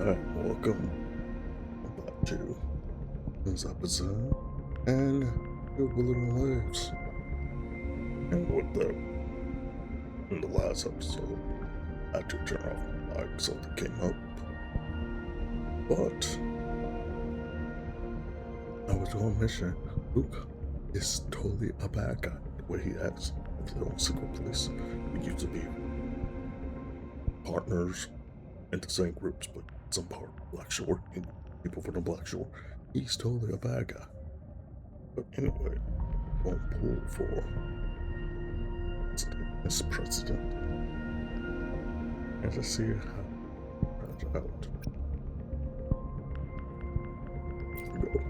Alright, welcome back to this episode and your Wuthering lives. And with that, in the last episode, I had to turn off my mic, something came up. But I was on a mission. Luke is totally a bad guy. The way he acts with the own secret police. We used to be partners in the same groups, but some part of Black Shore, and people from the Black Shore. He's totally a bad guy. But anyway, on pull for this president. And to see how it turns out. Here we go.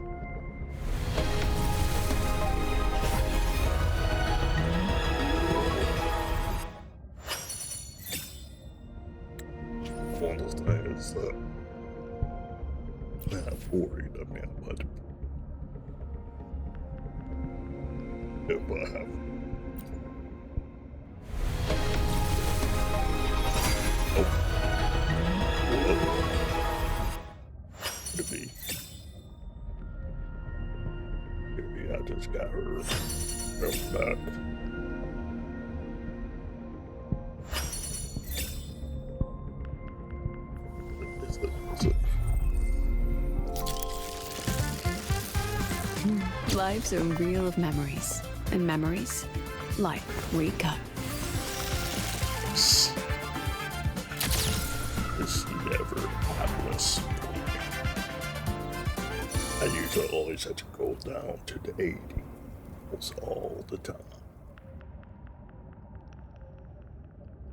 One of those things that I'm worried about if I have. Could be. Maybe I just got her back. Is it? Life's a reel of memories, and memories, life recut. It's never happiness. I used to always have to go down to the 80s all the time.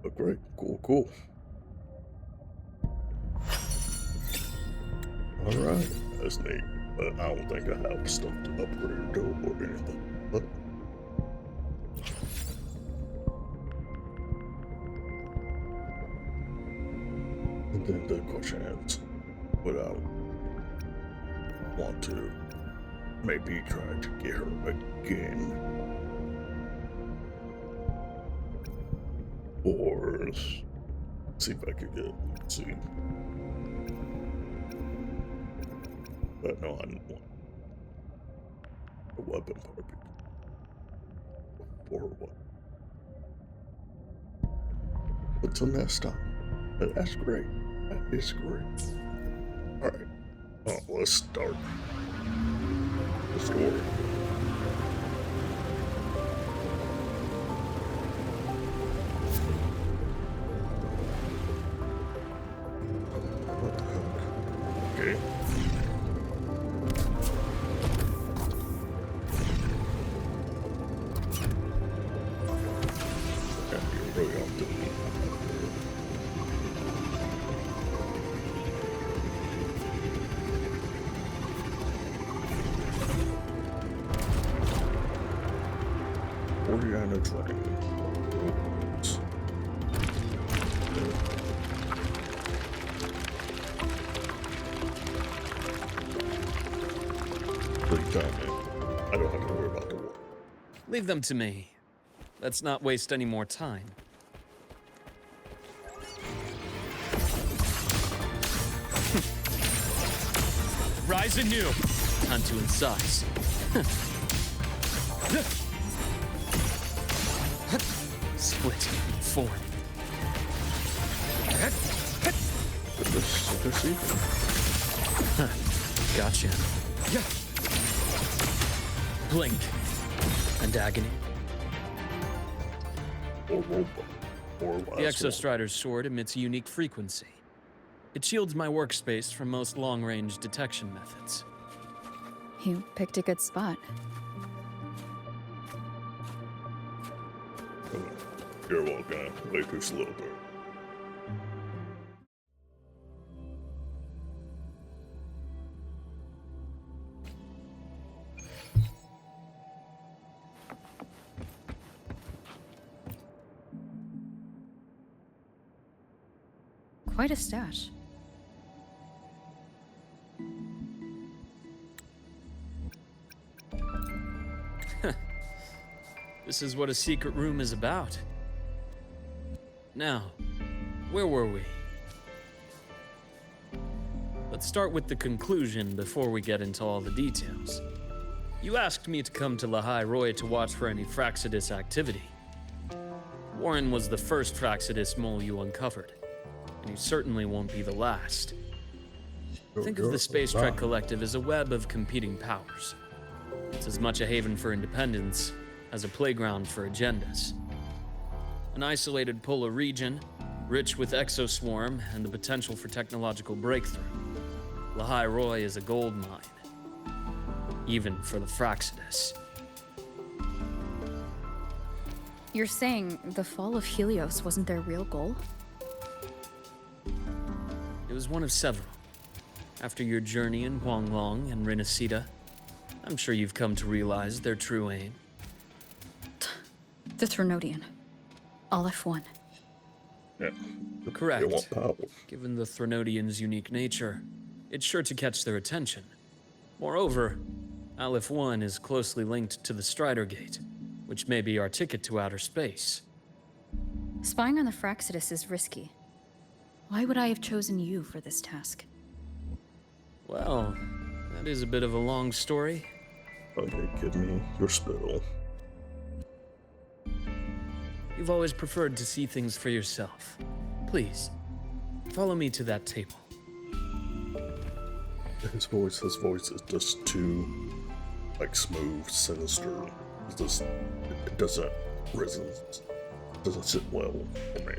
But great, cool. Alright, that's neat. But I don't think I have stuff to upgrade or anything. But and then the question is, would I want to maybe try to get her again? Or see if I could see. But no, I didn't want a weapon part or what. Until next time. But that's great. That is great. Alright. Let's start the story. What the heck? Okay. Really off the beat. Oriana Dragon. Please tell me I don't have to worry about the war. Leave them to me. Let's not waste any more time. Rise anew! Time to incise. Split and form. Let's see. Gotcha. Blink and agony. The Exostrider's sword emits a unique frequency. It shields my workspace from most long-range detection methods. You picked a good spot. You're welcome. Way too slow there. Quite a stash. This is what a secret room is about. Now, where were we? Let's start with the conclusion before we get into all the details. You asked me to come to Lahai Roy to watch for any Fraxidus activity. Warren was the first Fraxidus mole you uncovered, and he certainly won't be the last. Think of the Space Trek Collective as a web of competing powers. It's as much a haven for independence as a playground for agendas. An isolated polar region, rich with exoswarm and the potential for technological breakthrough. Lahai Roy is a gold mine, even for the Fraxidus. You're saying the fall of Helios wasn't their real goal? It was one of several. After your journey in Huanglong and Renacida, I'm sure you've come to realize their true aim. The Trinodian. All F1. Yeah. Correct. They want power. Given the Trinodian's unique nature, it's sure to catch their attention. Moreover, Aleph 1 is closely linked to the Strider Gate, which may be our ticket to outer space. Spying on the Fraxidus is risky. Why would I have chosen you for this task? Well, that is a bit of a long story. Okay, give me your spill. You've always preferred to see things for yourself. Please, follow me to that table. His voice is just too, like, smooth, sinister. It doesn't resonate, doesn't sit well for me.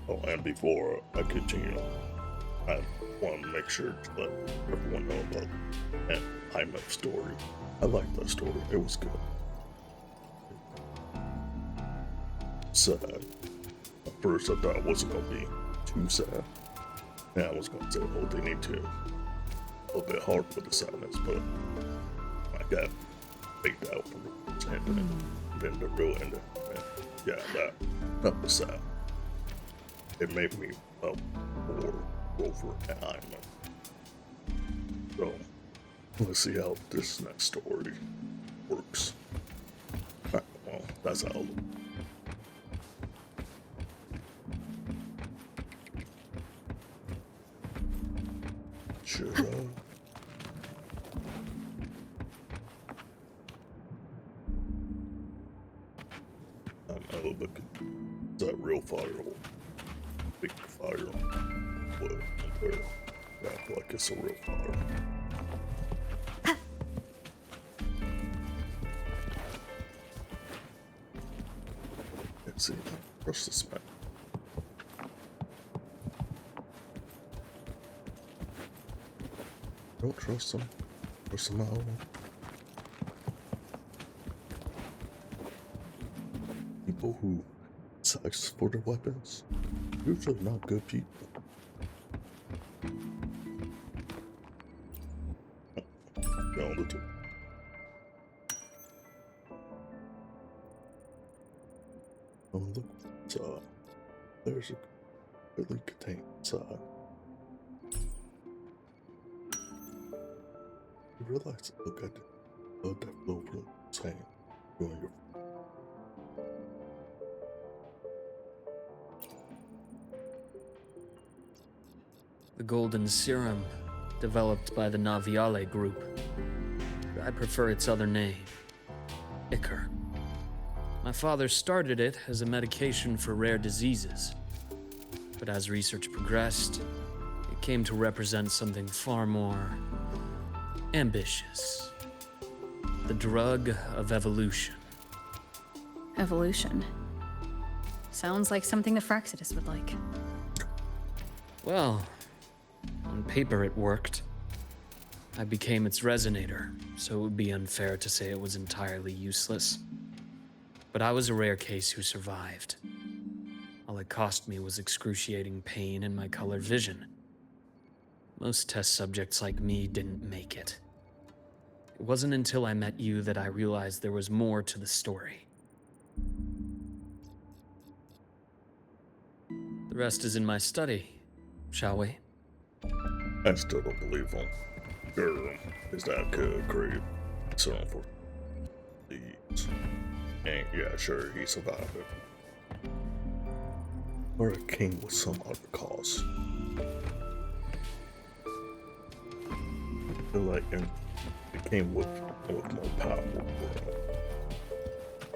Oh, and before I continue, I want to make sure to let everyone know about Aunt Hyma's story. I liked that story. It was good. Sad. At first, I thought it wasn't going to be too sad. And I was going to say, oh, they need to a little bit hard with the sadness, but I got faked out from the first end, and then the real end. And yeah, that was sad. It made me up for Rover and Hyman. So, let's see how this next story works. Alright, well, that's how it looks. Sure. I'm a look. Is that real fire or big fire? What? Yeah, I feel like it's a real fire. Let's see. Brush the smack. Don't trust them. Trust them out. People who sex for their weapons, usually not good people. Down the two. Oh, look, there's a really contained inside. You realize, look at the blood that flowed from his hand during your. The golden serum, developed by the Naviale group. I prefer its other name, Ichor. My father started it as a medication for rare diseases. But as research progressed, it came to represent something far more ambitious. The drug of evolution. Evolution. Sounds like something the Fraxidus would like. Well, on paper it worked. I became its resonator, so it would be unfair to say it was entirely useless. But I was a rare case who survived. All it cost me was excruciating pain and my colored vision. Most test subjects like me didn't make it. It wasn't until I met you that I realized there was more to the story. The rest is in my study, shall we? I still don't believe him. Girl, is that could create something for these. And yeah, sure, he survived it. Or it came with some other cause. feel like it came with more power.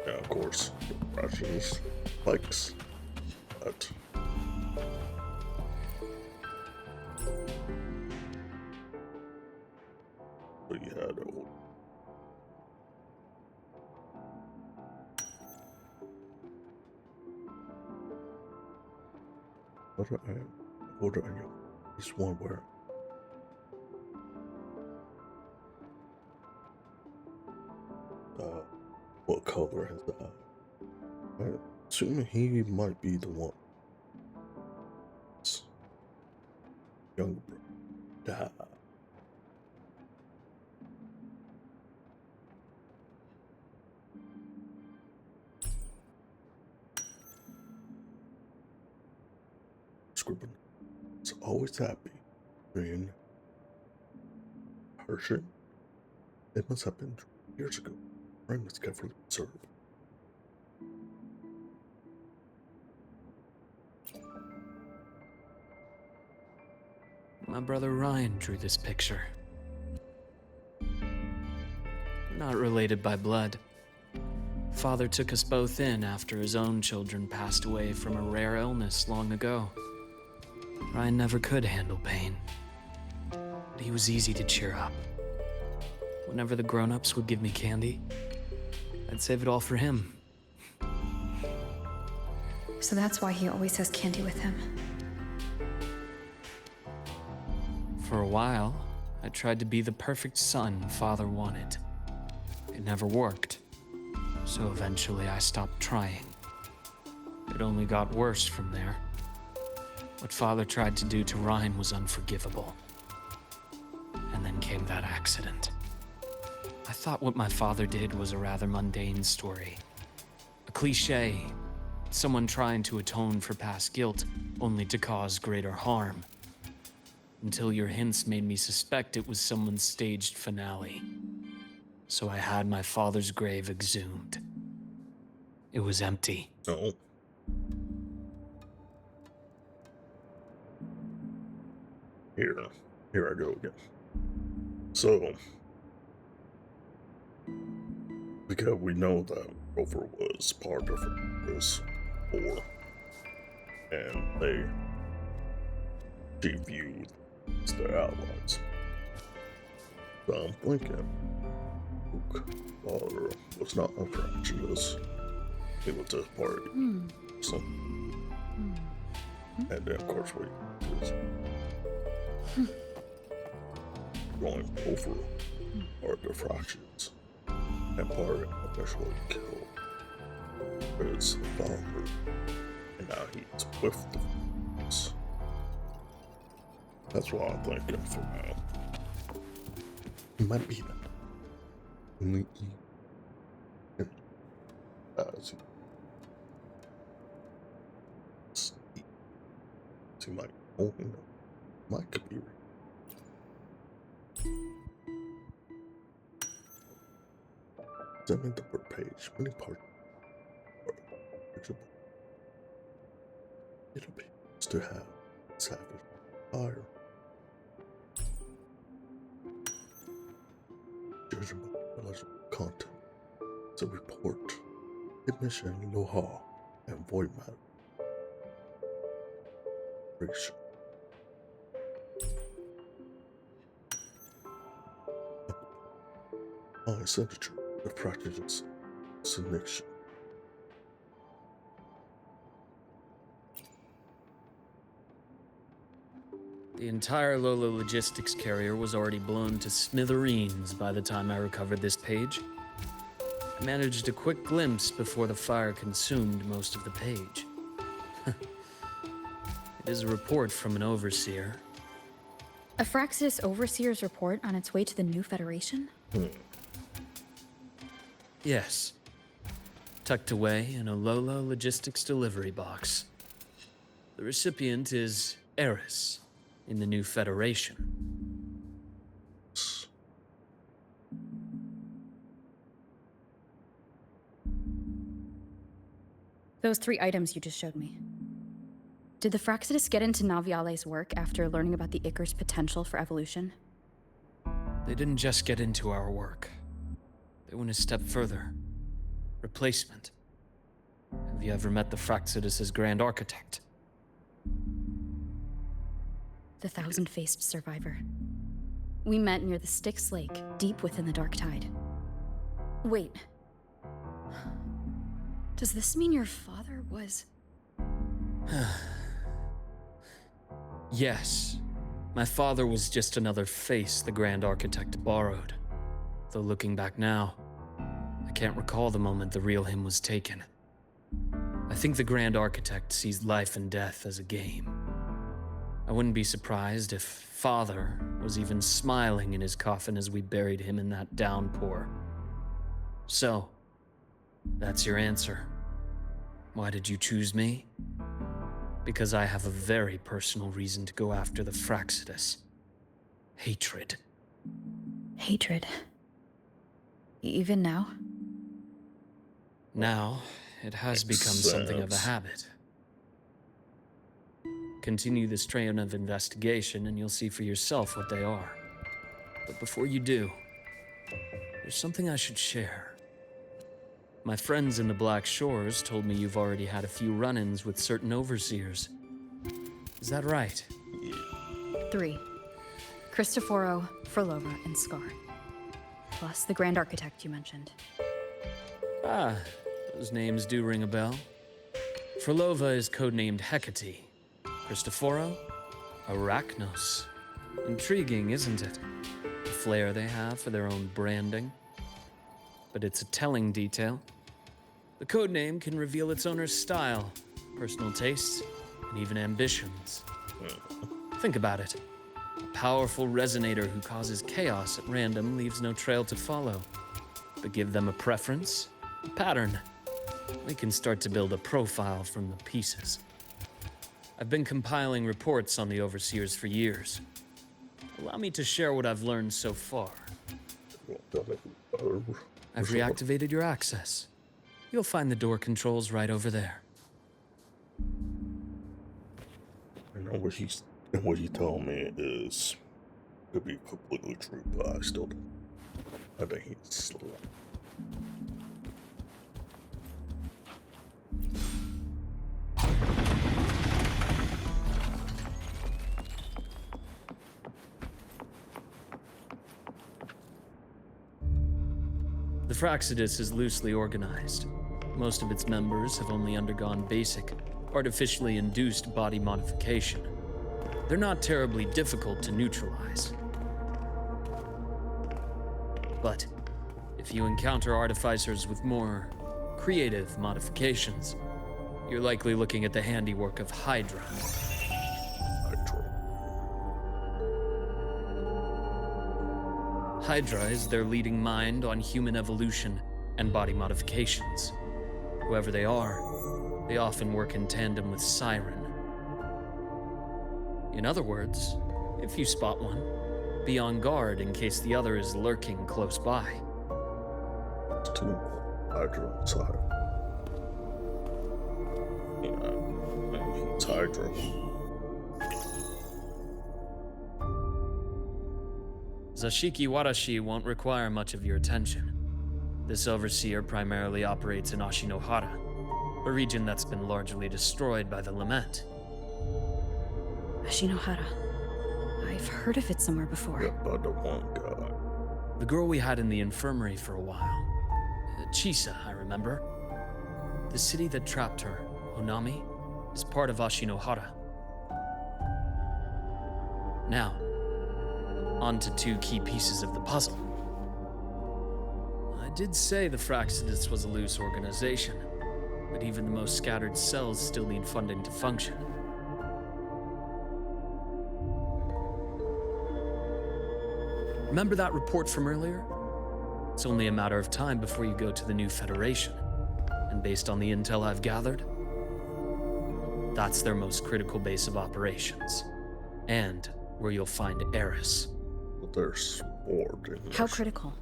Yeah, of course, Russians likes that. So you had order on you. This one where what color is that? I'm assuming he might be the one. It's younger brother. Scribbin is always happy. Being Hershey. It must have been years ago. Ring was carefully observed. My brother Ryan drew this picture. Not related by blood. Father took us both in after his own children passed away from a rare illness long ago. Ryan never could handle pain, but he was easy to cheer up. Whenever the grown-ups would give me candy, I'd save it all for him. So that's why he always has candy with him. For a while, I tried to be the perfect son Father wanted. It never worked, so eventually I stopped trying. It only got worse from there. What Father tried to do to Ryan was unforgivable. And then came that accident. I thought what my father did was a rather mundane story. A cliché. Someone trying to atone for past guilt, only to cause greater harm. Until your hints made me suspect it was someone's staged finale. So I had my father's grave exhumed. It was empty. No. Here I go again. So, because we know that Rover was part of this war, and she viewed as their allies. So I'm thinking, Luke, father was not a fractious. He was just party. So, and then of course we just going over are the fractions, and part eventually killed his father, and now he's with the fractions. That's what I'm thinking for now. It might be that. Only he as he might only know. Might could be real. Examine the word page. Many parts are legible. It appears to have savage fire. Judging by the eligible content, it's a report, admission, know-how, and void matter. Ratio. My signature, the practice selection. The entire Lola logistics carrier was already blown to smithereens by the time I recovered this page. I managed a quick glimpse before the fire consumed most of the page. It is a report from an overseer. A Fraxidus Overseer's report on its way to the new Federation? Yes. Tucked away in a Lola logistics delivery box. The recipient is Eris in the new Federation. Those 3 items you just showed me. Did the Fraxidus get into Naviale's work after learning about the Icar's potential for evolution? They didn't just get into our work. They went a step further. Replacement. Have you ever met the Fraxidus' Grand Architect? The thousand-faced survivor. We met near the Styx Lake, deep within the Dark Tide. Wait. Does this mean your father was... Yes. My father was just another face the Grand Architect borrowed. Though looking back now, I can't recall the moment the real him was taken. I think the Grand Architect sees life and death as a game. I wouldn't be surprised if Father was even smiling in his coffin as we buried him in that downpour. So, that's your answer. Why did you choose me? Because I have a very personal reason to go after the Fraxidus. Hatred. Hatred. Even now? Now, it has become something of a habit. Continue this train of investigation and you'll see for yourself what they are. But before you do, there's something I should share. My friends in the Black Shores told me you've already had a few run-ins with certain overseers. Is that right? 3. Cristoforo, Frolova, and Scar. Plus the Grand Architect you mentioned. Ah, those names do ring a bell. Frolova is codenamed Hecate. Cristoforo? Arachnos. Intriguing, isn't it? The flair they have for their own branding. But it's a telling detail. The codename can reveal its owner's style, personal tastes, and even ambitions. Think about it. A powerful resonator who causes chaos at random leaves no trail to follow. But give them a preference, a pattern. We can start to build a profile from the pieces. I've been compiling reports on the Overseers for years. Allow me to share what I've learned so far. I've reactivated your access. You'll find the door controls right over there. I know what he told me is could be completely true, but I still don't. I think he's slow. The Fraxidus is loosely organized. Most of its members have only undergone basic, artificially induced body modification. They're not terribly difficult to neutralize. But if you encounter artificers with more creative modifications, you're likely looking at the handiwork of Hydra. Hydra is their leading mind on human evolution and body modifications. Whoever they are, they often work in tandem with Siren. In other words, if you spot one, be on guard in case the other is lurking close by. It's too Hydra inside. Yeah, it's Hydra. Zashiki Warashi won't require much of your attention. This overseer primarily operates in Ashinohara, a region that's been largely destroyed by the Lament. Ashinohara. I've heard of it somewhere before. Yeah, by the one guy. The girl we had in the infirmary for a while. Chisa, I remember. The city that trapped her, Onami, is part of Ashinohara. Now, on to 2 key pieces of the puzzle. I did say the Fraxidus was a loose organization, but even the most scattered cells still need funding to function. Remember that report from earlier? It's only a matter of time before you go to the new Federation. And based on the intel I've gathered, that's their most critical base of operations. And where you'll find Eris. But they're sport. How critical?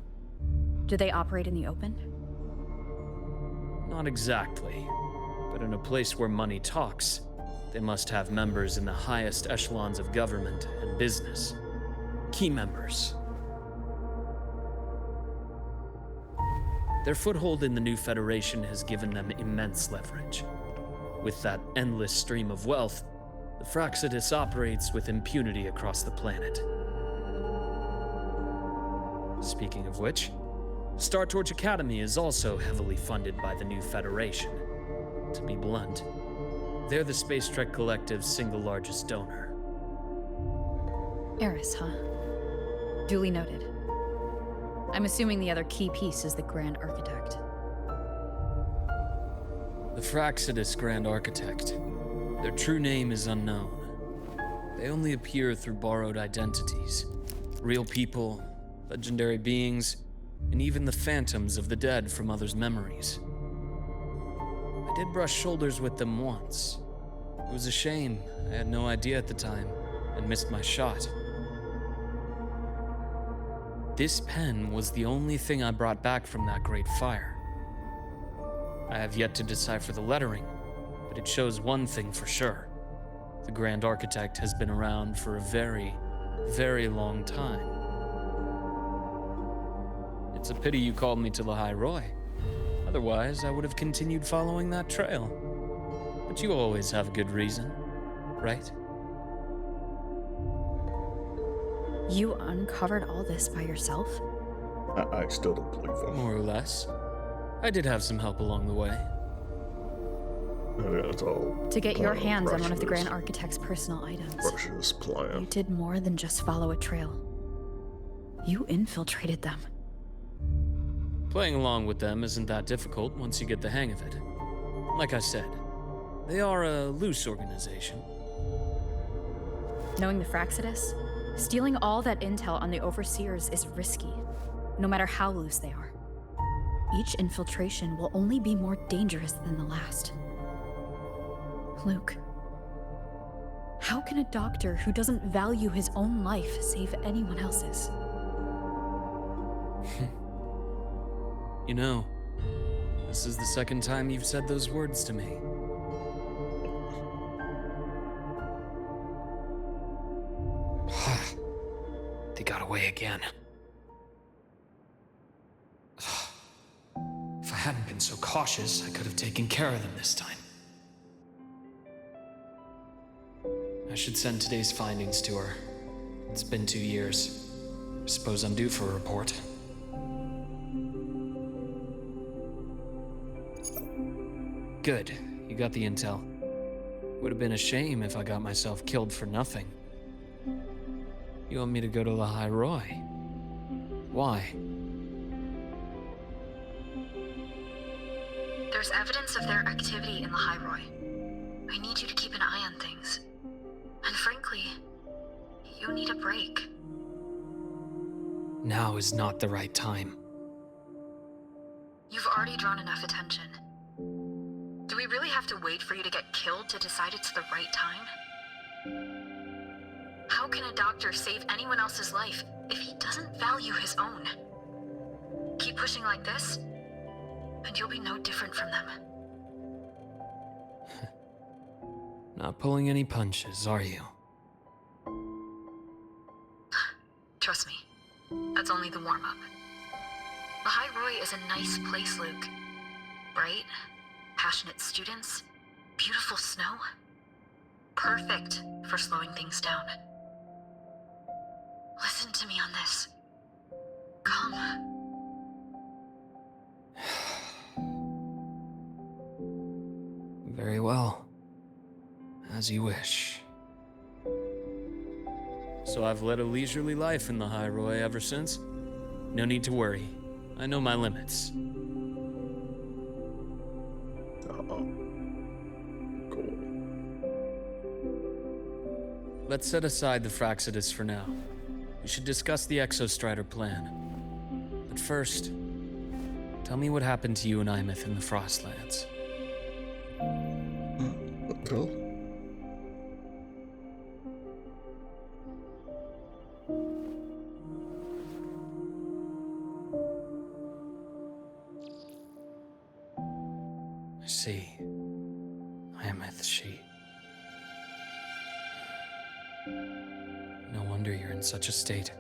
Do they operate in the open? Not exactly. But in a place where money talks, they must have members in the highest echelons of government and business. Key members. Their foothold in the new Federation has given them immense leverage. With that endless stream of wealth, the Fraxidus operates with impunity across the planet. Speaking of which, Star Torch Academy is also heavily funded by the new Federation. To be blunt, they're the Space Trek Collective's single largest donor. Eris, huh? Duly noted. I'm assuming the other key piece is the Grand Architect. The Fraxidus Grand Architect. Their true name is unknown. They only appear through borrowed identities. Real people, legendary beings, and even the phantoms of the dead from others' memories. I did brush shoulders with them once. It was a shame. I had no idea at the time, and missed my shot. This pen was the only thing I brought back from that great fire. I have yet to decipher the lettering, but it shows one thing for sure. The Grand Architect has been around for a very, very long time. It's a pity you called me to Lahai Roy. Otherwise, I would have continued following that trail. But you always have a good reason, right? You uncovered all this by yourself? I still don't believe him. More or less. I did have some help along the way. It's all To get your part hands on one of the Russia's- Grand Architect's personal items. Russia's You plan. did more than just follow a trail. You infiltrated them. Playing along with them isn't that difficult once you get the hang of it. Like I said, they are a loose organization. Knowing the Fraxidus, stealing all that intel on the Overseers is risky, no matter how loose they are. Each infiltration will only be more dangerous than the last. Luke, how can a doctor who doesn't value his own life save anyone else's? You know, this is the second time you've said those words to me. They got away again. If I hadn't been so cautious, I could have taken care of them this time. I should send today's findings to her. It's been 2 years. I suppose I'm due for a report. Good. You got the intel. Would have been a shame if I got myself killed for nothing. You want me to go to Lahai Roy? Why? There's evidence of their activity in the High Roy. I need you to keep an eye on things. And frankly, you need a break. Now is not the right time. You've already drawn enough attention. Do we really have to wait for you to get killed to decide it's the right time? How can a doctor save anyone else's life if he doesn't value his own? Keep pushing like this, and you'll be no different from them. Not pulling any punches, are you? Trust me, that's only the warm-up. The High Roy is a nice place, Luke. Bright, passionate students, beautiful snow. Perfect for slowing things down. Listen to me on this. Come. Very well. As you wish. So I've led a leisurely life in the High Roy ever since? No need to worry. I know my limits. Cool. Let's set aside the Fraxidus for now. We should discuss the Exostrider plan. But first, tell me what happened to you and Imeth in the Frostlands. Well, I see. Imeth, she... No wonder you're in such a state.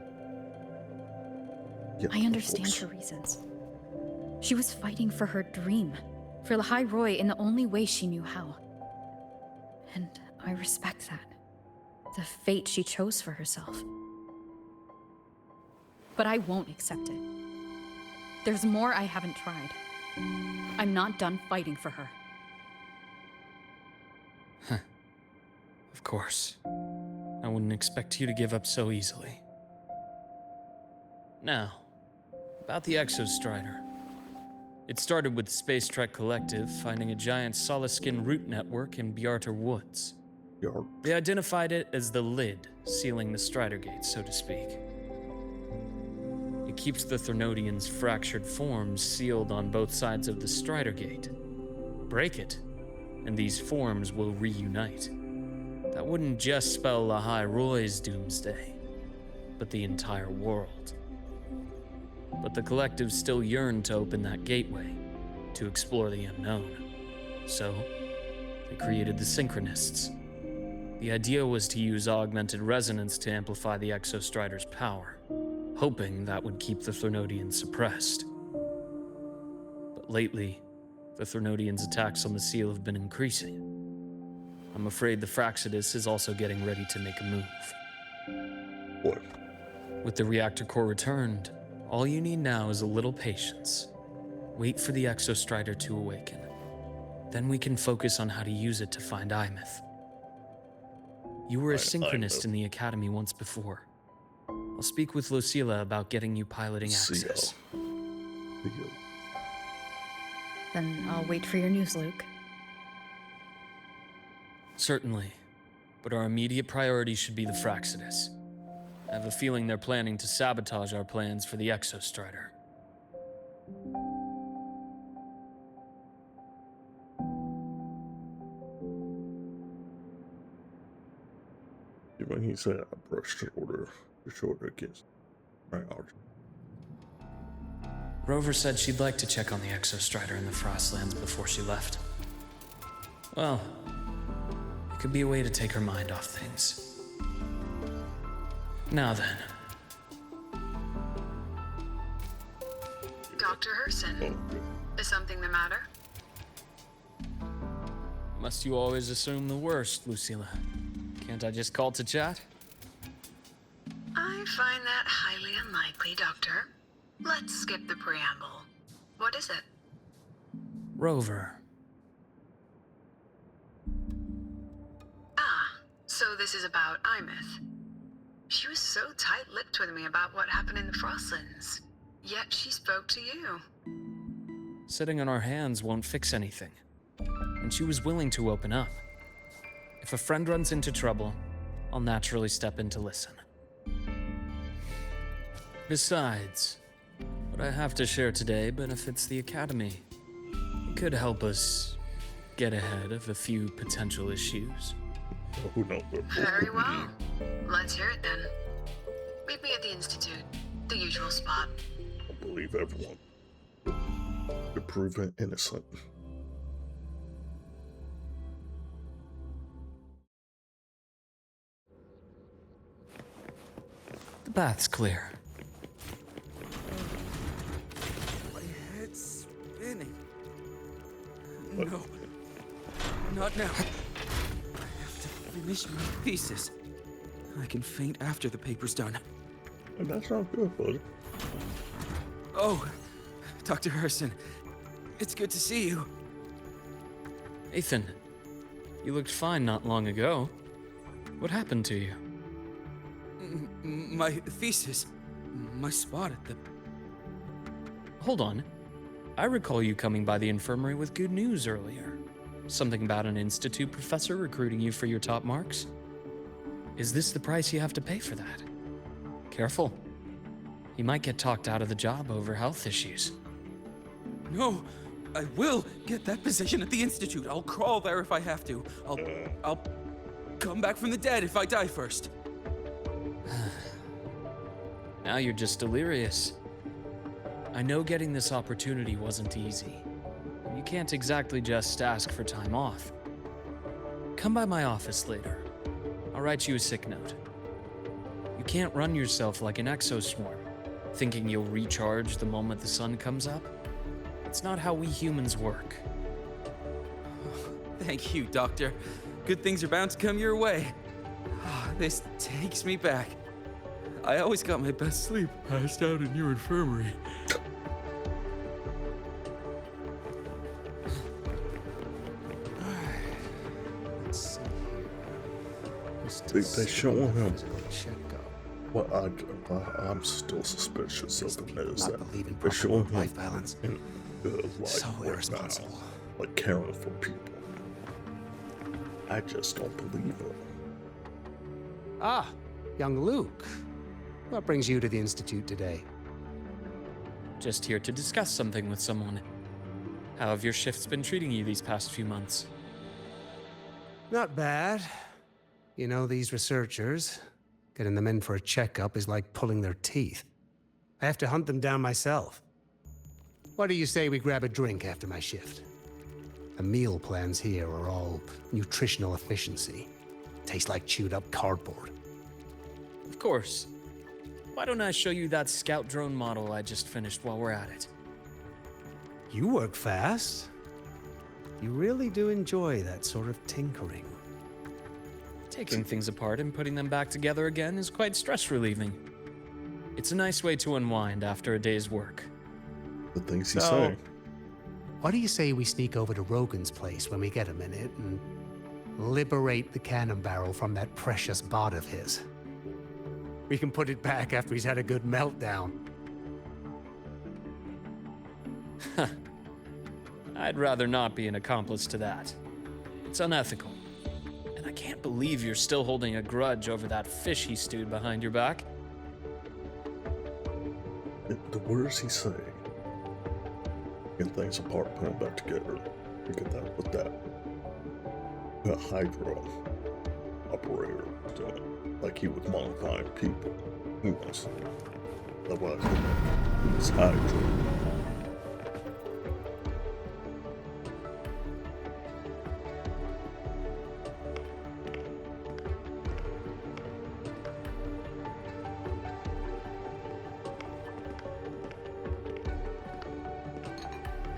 yeah, I of understand course. your reasons. She was fighting for her dream, for Lahai Roy in the only way she knew how. And I respect that. The fate she chose for herself. But I won't accept it. There's more I haven't tried. I'm not done fighting for her. Of course. I wouldn't expect you to give up so easily. Now, about the Exostrider. It started with the Space Trek Collective finding a giant solid-skin root network in Bjarter Woods. Yarp. They identified it as the lid, sealing the Strider Gate, so to speak. It keeps the Threnodians' fractured forms sealed on both sides of the Strider Gate. Break it, and these forms will reunite. That wouldn't just spell Lahai Roy's doomsday, but the entire world. But the Collective still yearned to open that gateway, to explore the unknown. So, they created the Synchronists. The idea was to use augmented resonance to amplify the Exostrider's power, hoping that would keep the Threnodians suppressed. But lately, the Threnodians' attacks on the seal have been increasing. I'm afraid the Fraxidus is also getting ready to make a move. What? With the reactor core returned, all you need now is a little patience. Wait for the Exostrider to awaken. Then we can focus on how to use it to find Imeth. You were a synchronist in the Academy once before. I'll speak with Lucilla about getting you piloting access. Then I'll wait for your news, Luke. Certainly, but our immediate priority should be the Fraxidus. I have a feeling they're planning to sabotage our plans for the Exostrider. When he said I brushed the shoulder against my arch. Rover said she'd like to check on the Exostrider in the Frostlands before she left. Well, it could be a way to take her mind off things. Now then. Dr. Herson, is something the matter? Must you always assume the worst, Lucilla? Can't I just call to chat? I find that highly unlikely, Doctor. Let's skip the preamble. What is it? Rover. Ah, so this is about Imeth. She was so tight-lipped with me about what happened in the Frostlands. Yet she spoke to you. Sitting on our hands won't fix anything. And she was willing to open up. If a friend runs into trouble, I'll naturally step in to listen. Besides, what I have to share today benefits the Academy. It could help us get ahead of a few potential issues. Who knows? Very well. Let's hear it then. Meet me at the Institute, the usual spot. I believe everyone. You're proven innocent. The bath's clear. My head's spinning. No. Not now. I have to finish my thesis. I can faint after the paper's done. And that sounds good, buddy. Oh, Dr. Herson. It's good to see you. Ethan, you looked fine not long ago. What happened to you? My thesis. My spot at the... Hold on. I recall you coming by the infirmary with good news earlier. Something about an institute professor recruiting you for your top marks? Is this the price you have to pay for that? Careful. You might get talked out of the job over health issues. No, I will get that position at the Institute. I'll crawl there if I have to. I'll come back from the dead if I die first. Now you're just delirious. I know getting this opportunity wasn't easy. You can't exactly just ask for time off. Come by my office later. I'll write you a sick note. You can't run yourself like an exoswarm, thinking you'll recharge the moment the sun comes up. It's not how we humans work. Thank you, Doctor. Good things are bound to come your way. This takes me back. I always got my best sleep passed out in your infirmary. Let's see. They show him. Check up. What I'm still suspicious of him is Not that believing they proper show him work-life balance. in like So work irresponsible. now, like caring for people. I just don't believe it. Ah, young Luke. What brings you to the Institute today? Just here to discuss something with someone. How have your shifts been treating you these past few months? Not bad. You know, these researchers, getting them in for a checkup is like pulling their teeth. I have to hunt them down myself. What do you say we grab a drink after my shift? The meal plans here are all nutritional efficiency. Taste like chewed up cardboard. Of course. Why don't I show you that scout drone model I just finished while we're at it? You work fast. You really do enjoy that sort of tinkering. Taking things apart and putting them back together again is quite stress relieving. It's a nice way to unwind after a day's work. The things he's So- saying. What do you say we sneak over to Rogan's place when we get a minute and liberate the cannon barrel from that precious bot of his? We can put it back after he's had a good meltdown. I'd rather not be an accomplice to that. It's unethical. And I can't believe you're still holding a grudge over that fish he stewed behind your back. The words he's saying. Get things apart, put them back together. Look at that with that. A Hydra operator doing, like he was modifying people. Who knows? That was it's Hydra.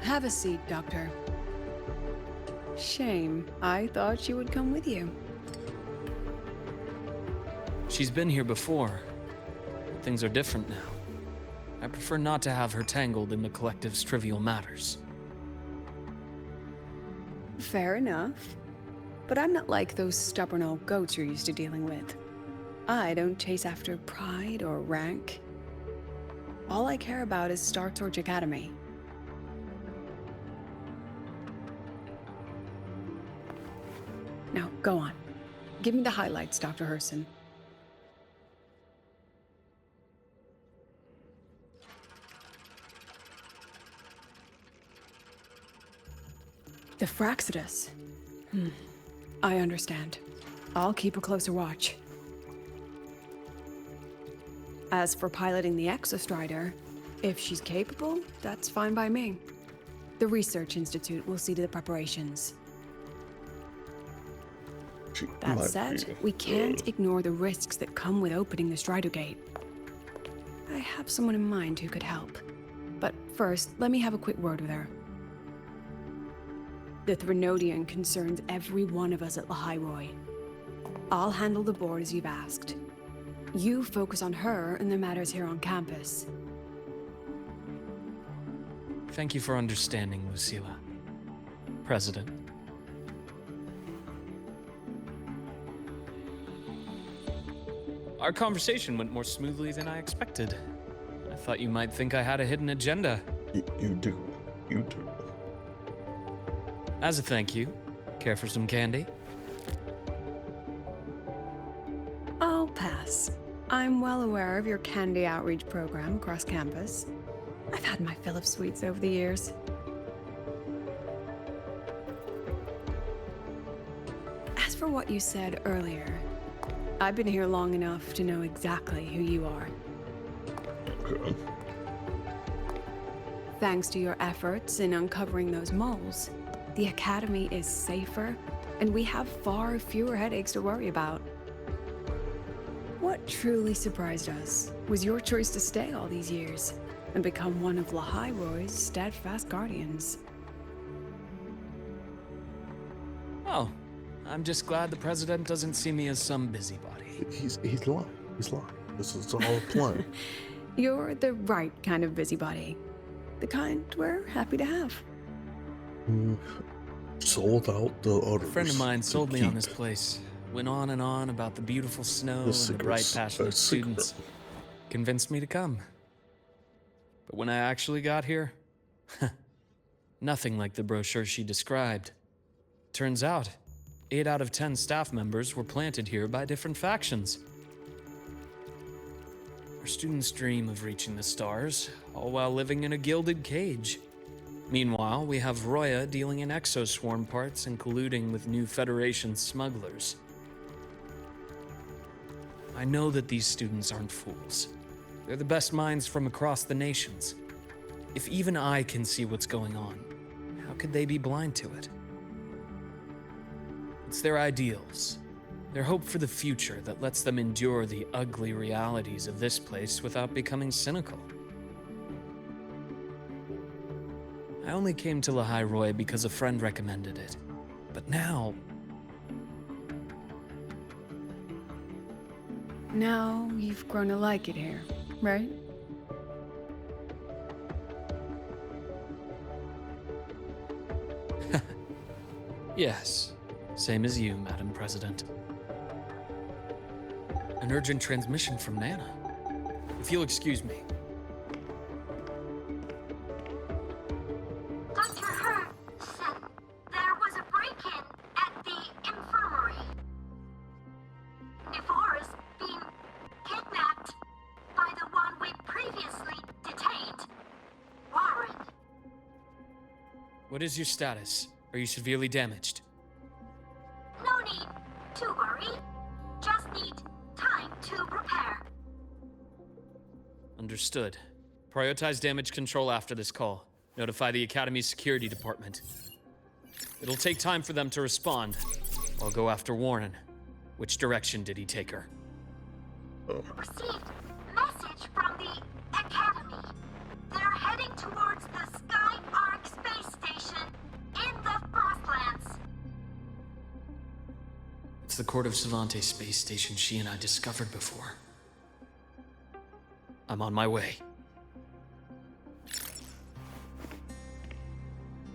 Have a seat, Doctor. Shame. I thought she would come with you. She's been here before. But things are different now. I prefer not to have her tangled in the collective's trivial matters. Fair enough. But I'm not like those stubborn old goats you're used to dealing with. I don't chase after pride or rank. All I care about is Star Torch Academy. Now, go on. Give me the highlights, Dr. Herson. The Fraxidus. I understand. I'll keep a closer watch. As for piloting the Exostrider, if she's capable, that's fine by me. The Research Institute will see to the preparations. She That might said, be, we can't ignore the risks that come with opening the Strider Gate. I have someone in mind who could help. But first, let me have a quick word with her. The Threnodian concerns every one of us at Lahairoi. I'll handle the board as you've asked. You focus on her and the matters here on campus. Thank you for understanding, Lucilla. President. Our conversation went more smoothly than I expected. I thought you might think I had a hidden agenda. You do. You do. As a thank you, care for some candy? I'll pass. I'm well aware of your candy outreach program across campus. I've had my fill of sweets over the years. As for what you said earlier, I've been here long enough to know exactly who you are. Okay. Thanks to your efforts in uncovering those moles, the Academy is safer, and we have far fewer headaches to worry about. What truly surprised us was your choice to stay all these years. and become one of Lahai-Roy's steadfast guardians. Oh, I'm just glad the president doesn't see me as some busybody. He's lying. He's lying. This is all a plan. You're the right kind of busybody. The kind we're happy to have. Sold out the others. A friend of mine to sold me on keep this place. Went on and on about the beautiful snow the and the bright, cigarettes- passionate cigarette. students. Convinced me to come. But when I actually got here, nothing like the brochure she described. Turns out, 8 out of 10 staff members were planted here by different factions. Our students dream of reaching the stars, all while living in a gilded cage. Meanwhile, we have Roya dealing in exoswarm parts and colluding with new Federation smugglers. I know that these students aren't fools. They're the best minds from across the nations. If even I can see what's going on, how could they be blind to it? It's their ideals, their hope for the future that lets them endure the ugly realities of this place without becoming cynical. I only came to Lahai-Roy because a friend recommended it. But now, Now you've grown to like it here, right? yes, same as you, Madam President. An urgent transmission from Nana. If you'll excuse me. Dr. Hurd said there was a break-in at the infirmary. Nevora's being kidnapped by the one we previously detained, Warren. What is your status? Are you severely damaged? No need to worry. Just need time to prepare. Understood. Prioritize damage control after this call. Notify the Academy's security department. It'll take time for them to respond. I'll go after Warren. Which direction did he take her? Received message from the Academy. They're heading towards the Sky Arc space station in the Frostlands. It's the Court of Savante space station she and I discovered before. I'm on my way.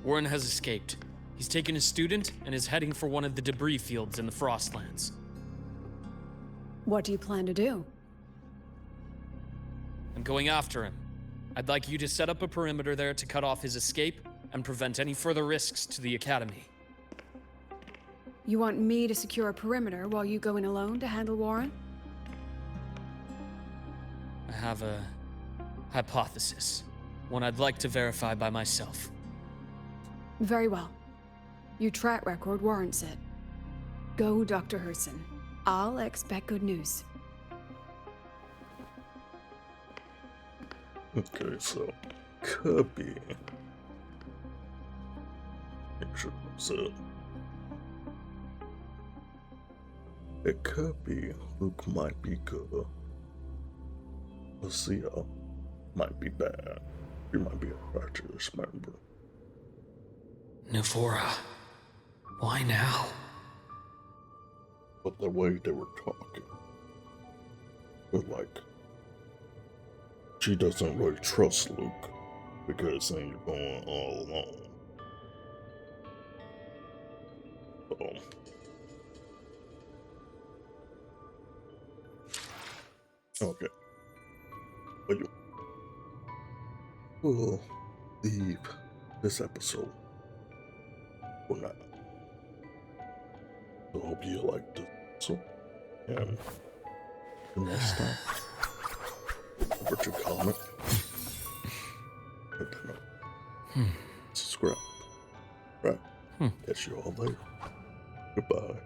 Warren has escaped. He's taken a student and is heading for one of the debris fields in the Frostlands. What do you plan to do? I'm going after him. I'd like you to set up a perimeter there to cut off his escape and prevent any further risks to the Academy. You want me to secure a perimeter while you go in alone to handle Warren? I have a hypothesis, one I'd like to verify by myself. Very well. Your track record warrants it. Go, Dr. Herson. I'll expect good news. Okay, so could be. Make sure that's it. It could be Luke might be good. Lucia might be bad. He might be a righteous member. Navora, why now? But the way they were talking, but like, she doesn't really trust Luke because then you're going all alone. Okay. But we'll leave this episode for now. So hope you liked it. So, and the next time, over to comment, hit that note, subscribe. Right. Catch you all later. Goodbye.